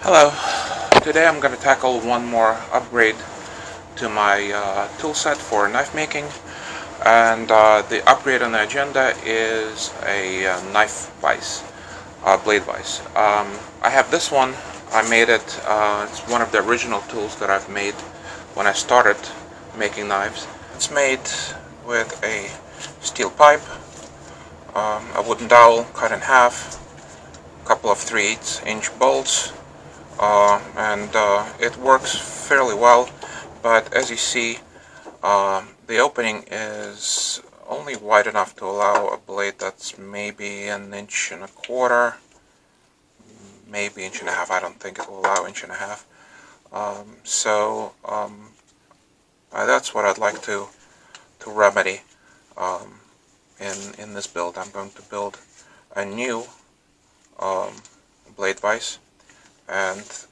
Hello, today I'm going to tackle one more upgrade to my tool set for knife making, and the upgrade on the agenda is a knife vise, blade vise. I have this one. I made it, it's one of the original tools that I've made when I started making knives. It's made with a steel pipe, a wooden dowel cut in half, a couple of 3/8-inch bolts, and it works fairly well, but as you see, the opening is only wide enough to allow a blade that's maybe 1.25 inches, maybe 1.5 inches. I don't think it will allow 1.5 inches. That's what I'd like to remedy in this build. I'm going to build a new blade vise, and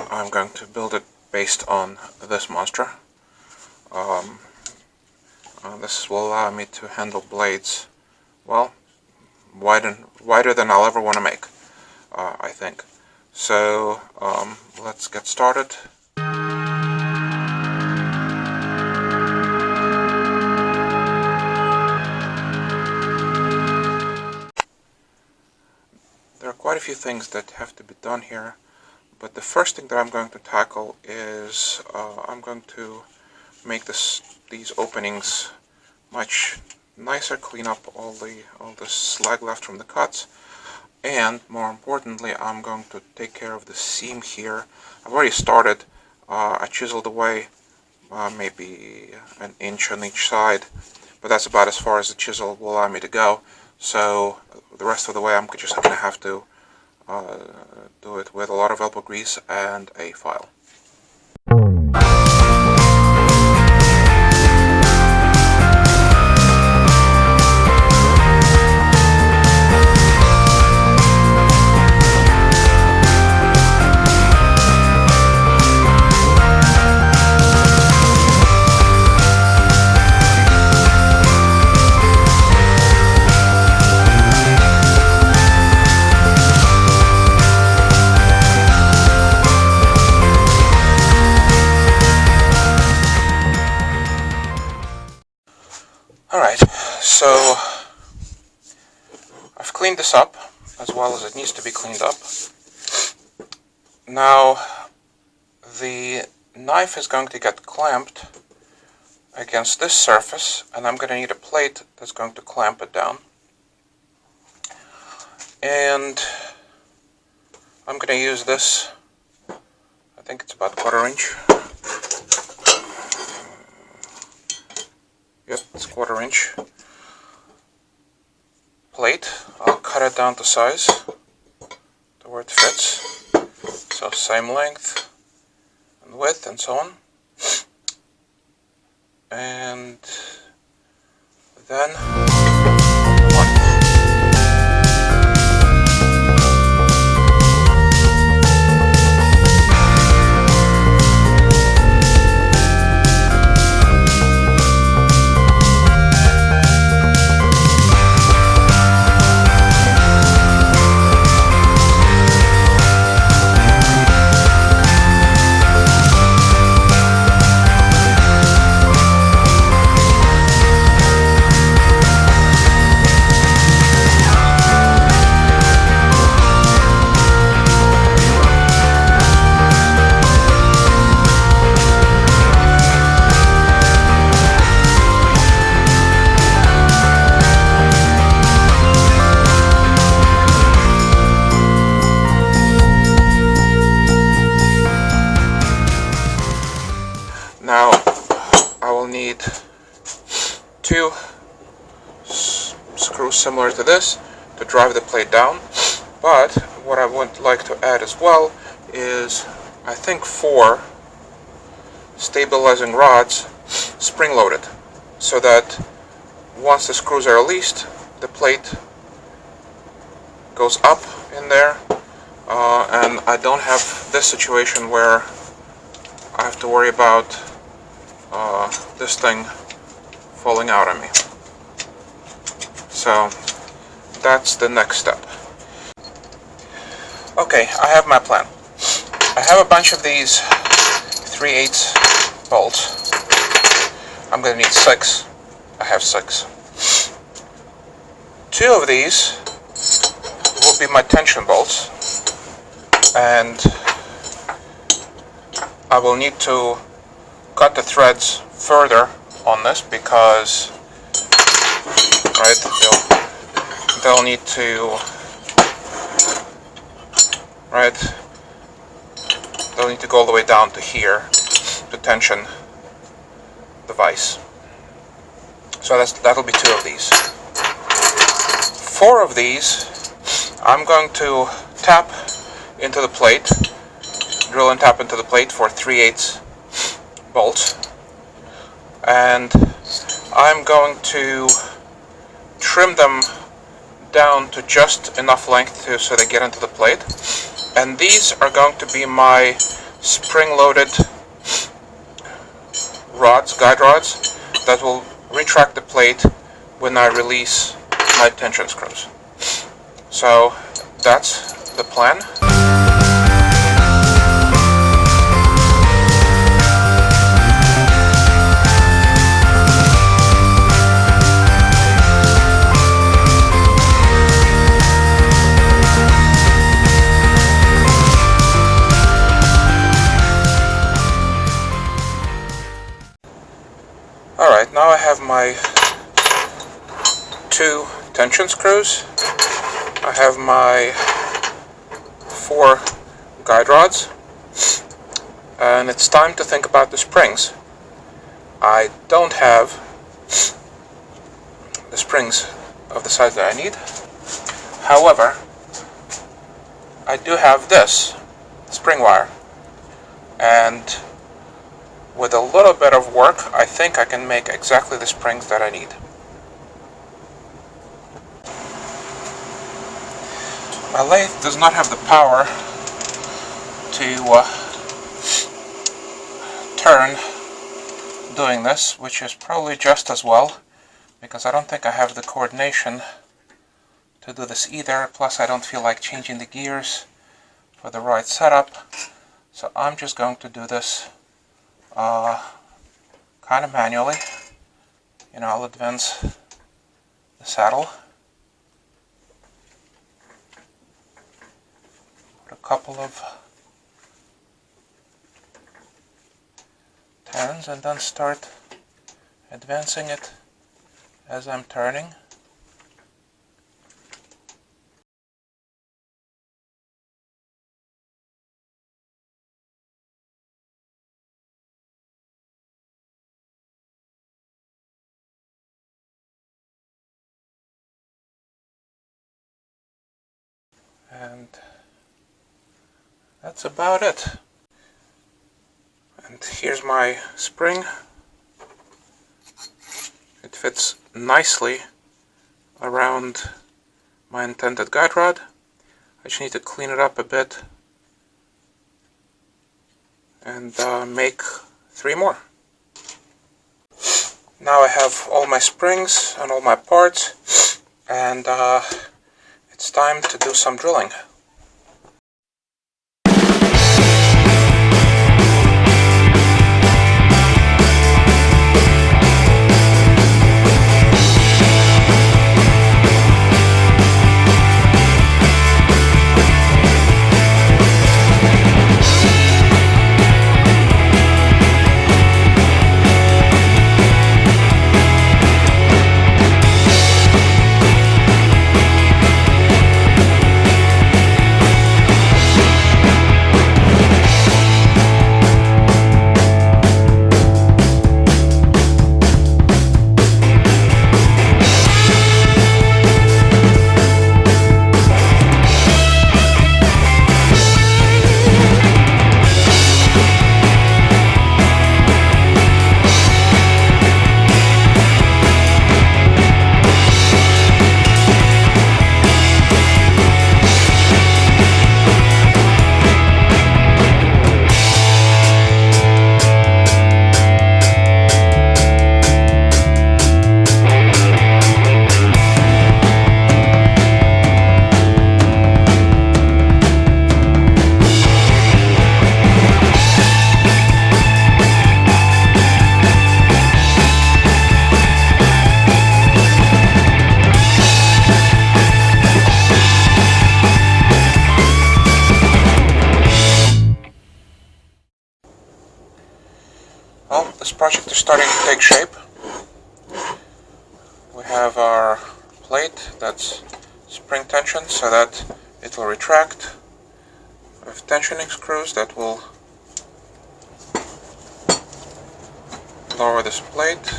I'm going to build it based on this monster. This will allow me to handle blades, well, wider than I'll ever want to make, I think. So let's get started. There are quite a few things that have to be done here, but the first thing that I'm going to tackle is I'm going to make these openings much nicer, clean up all the slag left from the cuts, and more importantly, I'm going to take care of the seam here. I've already started. I chiseled away maybe 1 inch on each side, but that's about as far as the chisel will allow me to go. So the rest of the way I'm just going to have to do it with a lot of elbow grease and a file. Alright, so I've cleaned this up as well as it needs to be cleaned up. Now the knife is going to get clamped against this surface, and I'm going to need a plate that's going to clamp it down. And I'm going to use this, I think it's about 1/4 inch. Yep, it's 1/4 inch plate. I'll cut it down to size, to where it fits. So same length and width and so on. And then now I will need 2 screws similar to this to drive the plate down, but what I would like to add as well is I think 4 stabilizing rods spring-loaded, so that once the screws are released, the plate goes up in there, and I don't have this situation where I have to worry about this thing falling out on me. So that's the next step. Okay, I have my plan. I have a bunch of these 3/8 bolts. I'm going to need 6. I have 6. 2 of these will be my tension bolts, and I will need to cut the threads further on this because they'll need to go all the way down to here to tension the vise. So that'll be 2 of these. 4 of these I'm going to tap into the plate, drill and tap into the plate for 3/8 bolts, and I'm going to trim them down to just enough length so they get into the plate. And these are going to be my spring-loaded rods, guide rods, that will retract the plate when I release my tension screws. So that's the plan. Alright, now I have my 2 tension screws. I have my 4 guide rods. And it's time to think about the springs. I don't have the springs of the size that I need. However, I do have this spring wire. And with a little bit of work, I think I can make exactly the springs that I need. My lathe does not have the power to turn doing this, which is probably just as well, because I don't think I have the coordination to do this either. Plus I don't feel like changing the gears for the right setup, so I'm just going to do this kind of manually. I'll advance the saddle, put a couple of turns, and then start advancing it as I'm turning. And that's about it. And here's my spring. It fits nicely around my intended guide rod. I just need to clean it up a bit and make 3 more. Now I have all my springs and all my parts, and it's time to do some drilling. Well, this project is starting to take shape. We have our plate that's spring tension so that it will retract. We have tensioning screws that will lower this plate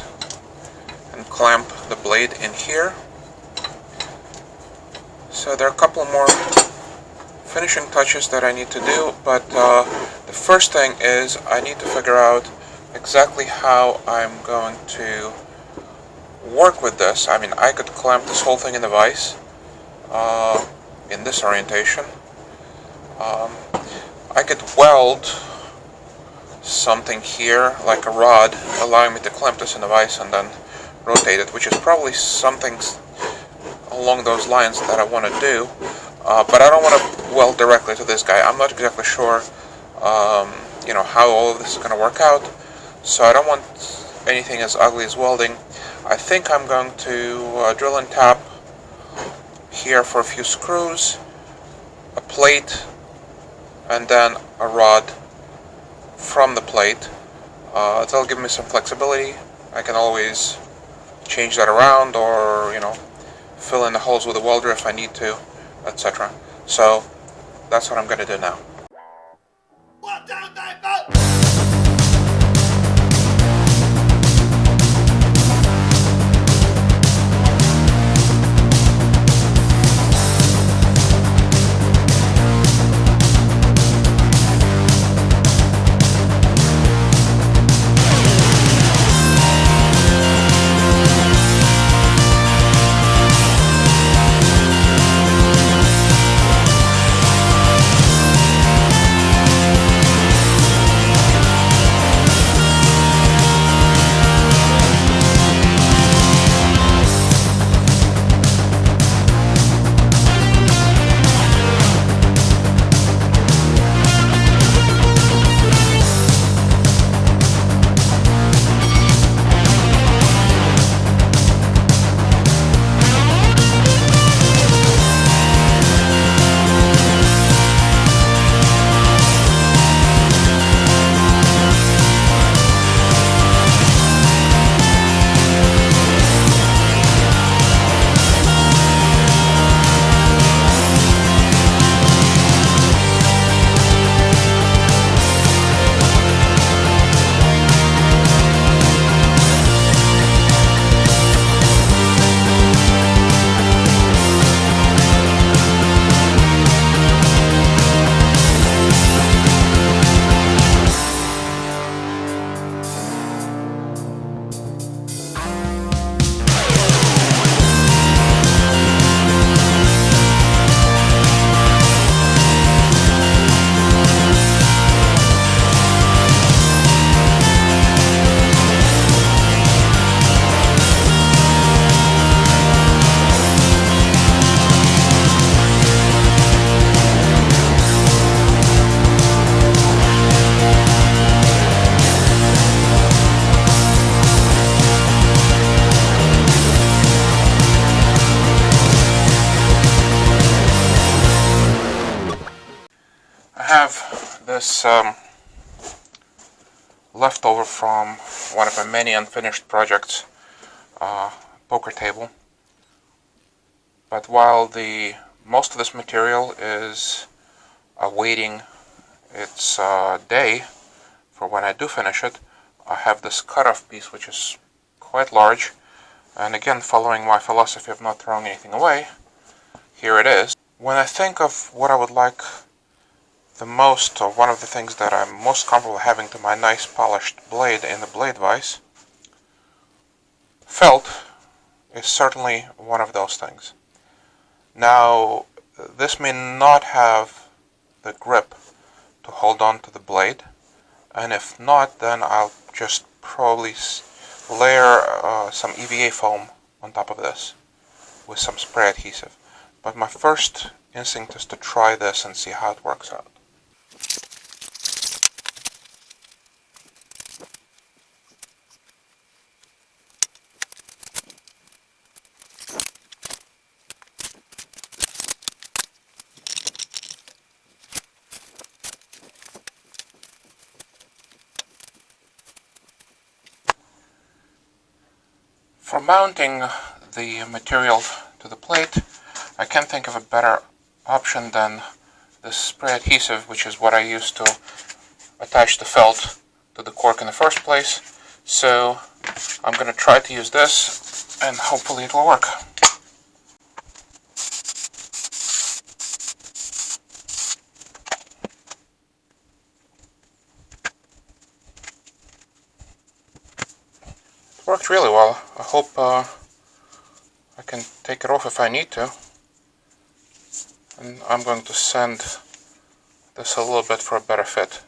and clamp the blade in here. So there are a couple more finishing touches that I need to do, but the first thing is I need to figure out exactly how I'm going to work with this. I mean, I could clamp this whole thing in the vise in this orientation. I could weld something here like a rod allowing me to clamp this in the vise and then rotate it, which is probably something along those lines that I want to do, but I don't want to weld directly to this guy. I'm not exactly sure how all of this is going to work out, so I don't want anything as ugly as welding. I think I'm going to drill and tap here for a few screws, a plate, and then a rod from the plate. That'll give me some flexibility. I can always change that around, or fill in the holes with a welder if I need to, etc. So that's what I'm going to do now. I have this leftover from one of my many unfinished projects, poker table. But while the most of this material is awaiting its day for when I do finish it, I have this cutoff piece which is quite large, and again, following my philosophy of not throwing anything away, here it is. When I think of what I would like the most, or one of the things that I'm most comfortable having to my nice polished blade in the blade vise, felt is certainly one of those things. Now, this may not have the grip to hold on to the blade, and if not, then I'll just probably layer some EVA foam on top of this with some spray adhesive. But my first instinct is to try this and see how it works out. For mounting the material to the plate, I can't think of a better option than this spray adhesive, which is what I used to attach the felt to the cork in the first place. So I'm going to try to use this, and hopefully it will work. It worked really well. I hope I can take it off if I need to. And I'm going to sand this a little bit for a better fit.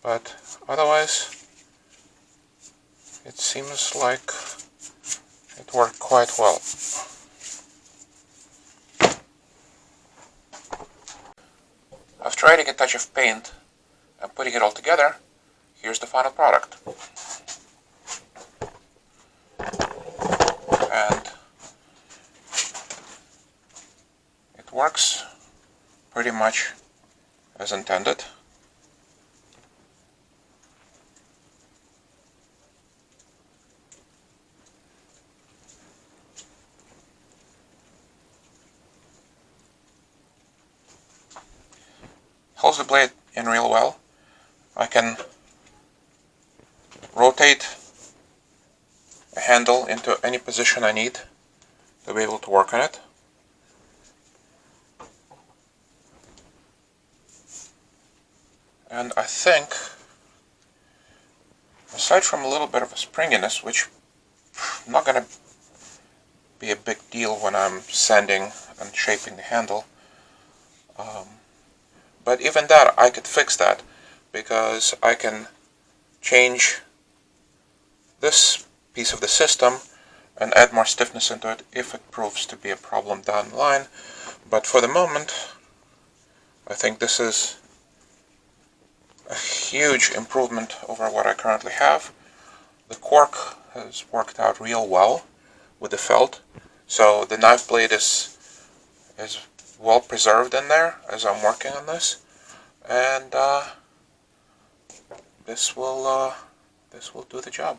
But otherwise, it seems like it worked quite well. After adding a touch of paint and putting it all together, here's the final product. And it works pretty much as intended. Holds the blade in real well. I can rotate a handle into any position I need to be able to work on it. And I think, aside from a little bit of a springiness, which is not going to be a big deal when I'm sanding and shaping the handle, but even that, I could fix that, because I can change this piece of the system and add more stiffness into it if it proves to be a problem down the line. But for the moment, I think this is a huge improvement over what I currently have. The cork has worked out real well with the felt, so the knife blade is well preserved in there as I'm working on this, and this will do the job.